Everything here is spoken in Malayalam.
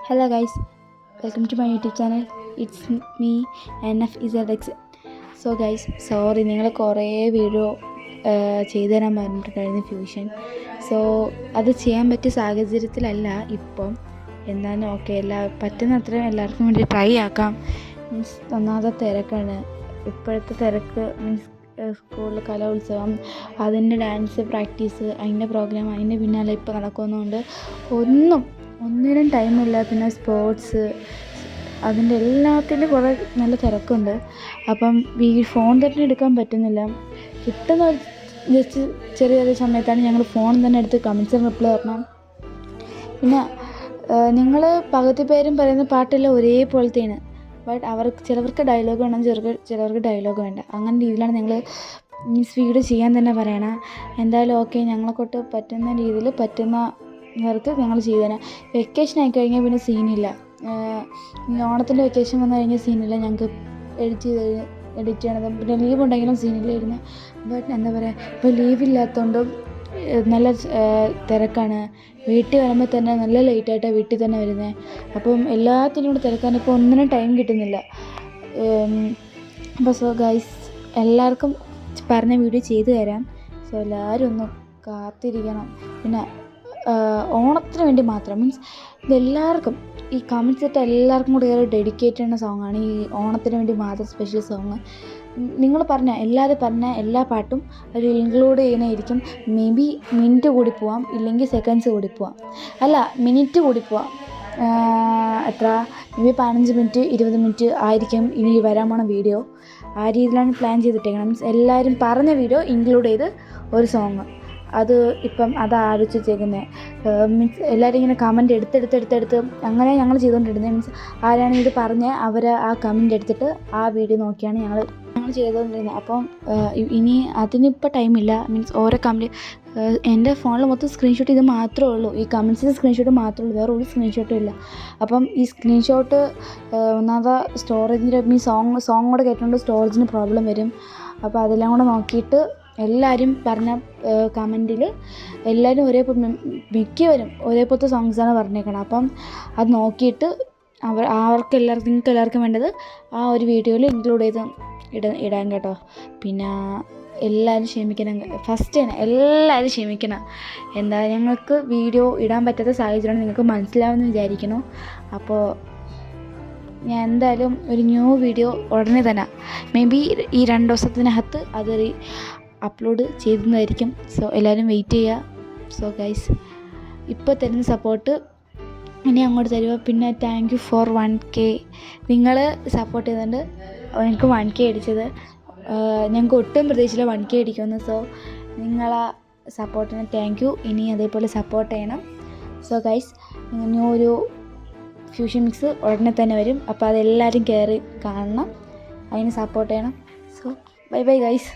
Hello guys, welcome to my YouTube channel. It's me NFZX. So guys, sorry നിങ്ങൾ കുറേ വീഡിയോ ചെയ്തു തരാൻ പറഞ്ഞിട്ടുണ്ടായിരുന്നു ഫ്യൂഷൻ. സോ അത് ചെയ്യാൻ പറ്റിയ സാഹചര്യത്തിലല്ല ഇപ്പം. എന്നാലും ഓക്കെ, പറ്റുന്ന അത്രയും എല്ലാവർക്കും വേണ്ടി ട്രൈ ആക്കാം. മീൻസ് ഒന്നാമത്തെ തിരക്കാണ് ഇപ്പോഴത്തെ തിരക്ക്. മീൻസ് സ്കൂളിൽ കലോത്സവം, അതിൻ്റെ ഡാൻസ് പ്രാക്ടീസ്, അതിൻ്റെ പ്രോഗ്രാം, അതിൻ്റെ പിന്നാലെ ഇപ്പോൾ നടക്കുന്നതുകൊണ്ട് ഒന്നിനും ടൈമില്ല. പിന്നെ സ്പോർട്സ്, അതിൻ്റെ എല്ലാത്തിൻ്റെ കുറേ നല്ല തിരക്കുണ്ട്. അപ്പം ഫോൺ തന്നെ എടുക്കാൻ പറ്റുന്നില്ല. കിട്ടുന്ന ഒരു ജസ്റ്റ് ചെറിയ സമയത്താണ് ഞങ്ങൾ ഫോൺ തന്നെ എടുത്ത് കമൻസിന് റിപ്ലൈ തരണം. പിന്നെ നിങ്ങൾ പകുതി പേരും പറയുന്ന പാട്ടെല്ലാം ഒരേപോലത്തെയാണ്. ബട്ട് ചിലവർക്ക് ഡയലോഗ് വേണം, ചിലവർക്ക് ഡയലോഗ് വേണ്ട. അങ്ങനെ രീതിയിലാണ് നിങ്ങൾ മീൻസ് വീഡിയോ ചെയ്യാൻ തന്നെ പറയണം. എന്തായാലും ഓക്കെ, ഞങ്ങളെക്കൊണ്ട് പറ്റുന്ന രീതിയിൽ പറ്റുന്നവർക്ക് ഞങ്ങൾ ചെയ്തു തരാം. വെക്കേഷൻ ആയിക്കഴിഞ്ഞാൽ പിന്നെ സീനില്ല. ഓണത്തിൻ്റെ വെക്കേഷൻ വന്നു കഴിഞ്ഞാൽ സീനില്ല. ഞങ്ങൾക്ക് എഡിറ്റ് ചെയ്യണത്. പിന്നെ ലീവ് ഉണ്ടെങ്കിലും സീനില്ലായിരുന്നു. ബട്ട് എന്താ പറയുക, ഇപ്പോൾ ലീവില്ലാത്തതുകൊണ്ടും നല്ല തിരക്കാണ്. വീട്ടിൽ വരുമ്പോൾ തന്നെ നല്ല ലേറ്റായിട്ടാണ് വീട്ടിൽ തന്നെ വരുന്നത്. അപ്പം എല്ലാത്തിനും കൂടെ തിരക്കാണ്. ഇപ്പോൾ ഒന്നിനും ടൈം കിട്ടുന്നില്ല. അപ്പോൾ സോ ഗൈസ്, എല്ലാവർക്കും പറഞ്ഞ വീഡിയോ ചെയ്തു തരാം. സോ എല്ലാവരും ഒന്ന് കാത്തിരിക്കണം. പിന്നെ ഓണത്തിന് വേണ്ടി മാത്രം, മീൻസ് ഇതെല്ലാവർക്കും ഈ കമൻറ്റ്സ് ഇട്ട എല്ലാവർക്കും കൂടി ഒരു ഡെഡിക്കേറ്റ് ചെയ്യുന്ന സോങ്ങാണ് ഈ ഓണത്തിന് വേണ്ടി മാത്രം സ്പെഷ്യൽ സോങ്. നിങ്ങൾ എല്ലാവരും പറഞ്ഞ എല്ലാ പാട്ടും അതിൽ ഇൻക്ലൂഡ് ചെയ്യുന്നതായിരിക്കും. മേ ബി മിനിറ്റ് കൂടി പോവാം, ഇല്ലെങ്കിൽ സെക്കൻഡ്സ് കൂടി പോവാം. അല്ല, മിനിറ്റ് കൂടി പോവാം. എത്ര മേ ബി 15 മിനിറ്റ് 20 മിനിറ്റ് ആയിരിക്കും ഇനി വരാൻ പോണ വീഡിയോ. ആ രീതിയിലാണ് പ്ലാൻ ചെയ്തിട്ടേക്കണം. മീൻസ് എല്ലാവരും പറഞ്ഞ വീഡിയോ ഇൻക്ലൂഡ് ചെയ്ത് ഒരു സോങ്. അത് ഇപ്പം ആലോചിച്ച് വെച്ചേക്കുന്നത്. മീൻസ് എല്ലാവരും ഇങ്ങനെ കമൻറ്റ് എടുത്ത് അങ്ങനെ ഞങ്ങൾ ചെയ്തുകൊണ്ടിരുന്നത്. മീൻസ് ആരാണ് ഇത് പറഞ്ഞ് അവർ ആ കമൻറ്റ് എടുത്തിട്ട് ആ വീഡിയോ നോക്കിയാണ് ഞങ്ങൾ ചെയ്തുകൊണ്ടിരുന്നത്. അപ്പം ഇനി അതിനിപ്പോൾ ടൈമില്ല. മീൻസ് ഓരോ കമൻറ്റ് എൻ്റെ ഫോണിൽ മൊത്തം സ്ക്രീൻഷോട്ട് ഇത് മാത്രമേ ഉള്ളൂ. ഈ കമൻറ്റ്സിൻ്റെ സ്ക്രീൻഷോട്ട് മാത്രമേ ഉള്ളൂ, വേറെ ഒരു സ്ക്രീൻഷോട്ടും ഇല്ല. അപ്പം ഈ സ്ക്രീൻഷോട്ട് ഒന്നാമത് സ്റ്റോറേജിൻ്റെ സോങ് കൂടെ കേട്ടുകൊണ്ട് സ്റ്റോറേജിന് പ്രോബ്ലം വരും. അപ്പോൾ അതെല്ലാം കൂടെ നോക്കിയിട്ട് എല്ലാവരും പറഞ്ഞ കമൻറ്റിൽ എല്ലാവരും മിക്കവരും ഒരേപോലത്തെ സോങ്സാണ് പറഞ്ഞേക്കണം. അപ്പം അത് നോക്കിയിട്ട് നിങ്ങൾക്ക് എല്ലാവർക്കും വേണ്ടത് ആ ഒരു വീഡിയോയിൽ ഇൻക്ലൂഡ് ചെയ്ത് ഇടാൻ കേട്ടോ. പിന്നെ എല്ലാവരും ക്ഷമിക്കണം. ഫസ്റ്റ് തന്നെ എല്ലാവരും ക്ഷമിക്കണം. എന്താ, ഞങ്ങൾക്ക് വീഡിയോ ഇടാൻ പറ്റാത്ത സാഹചര്യമാണ് നിങ്ങൾക്ക് മനസ്സിലാവുമെന്ന് വിചാരിക്കുന്നു. അപ്പോൾ ഞാൻ എന്തായാലും ഒരു ന്യൂ വീഡിയോ ഉടനെ തന്നെ മേ ബി ഈ 2 ദിവസത്തിനകത്ത് അത് അപ്ലോഡ് ചെയ്യുന്നതായിരിക്കും. സോ എല്ലാവരും വെയിറ്റ് ചെയ്യുക. സോ ഗൈസ്, ഇപ്പോൾ തരുന്ന സപ്പോർട്ട് ഇനി അങ്ങോട്ട് തരുക. പിന്നെ താങ്ക് യു ഫോർ 1K. നിങ്ങൾ സപ്പോർട്ട് ചെയ്തുകൊണ്ട് എനിക്ക് 1K അടിച്ചത്. ഞങ്ങൾക്ക് ഒട്ടും പ്രതീക്ഷയില്ല 1K അടിക്കുമെന്ന്. സോ നിങ്ങളെ സപ്പോർട്ടിന് താങ്ക് യു. ഇനി അതേപോലെ സപ്പോർട്ട് ചെയ്യണം. സോ ഗൈസ്, ഇനി ഒരു ഫ്യൂഷൻ മിക്സ് ഉടനെ തന്നെ വരും. അപ്പോൾ അതെല്ലാവരും കയറി കാണണം, അതിന് സപ്പോർട്ട് ചെയ്യണം. So bye guys.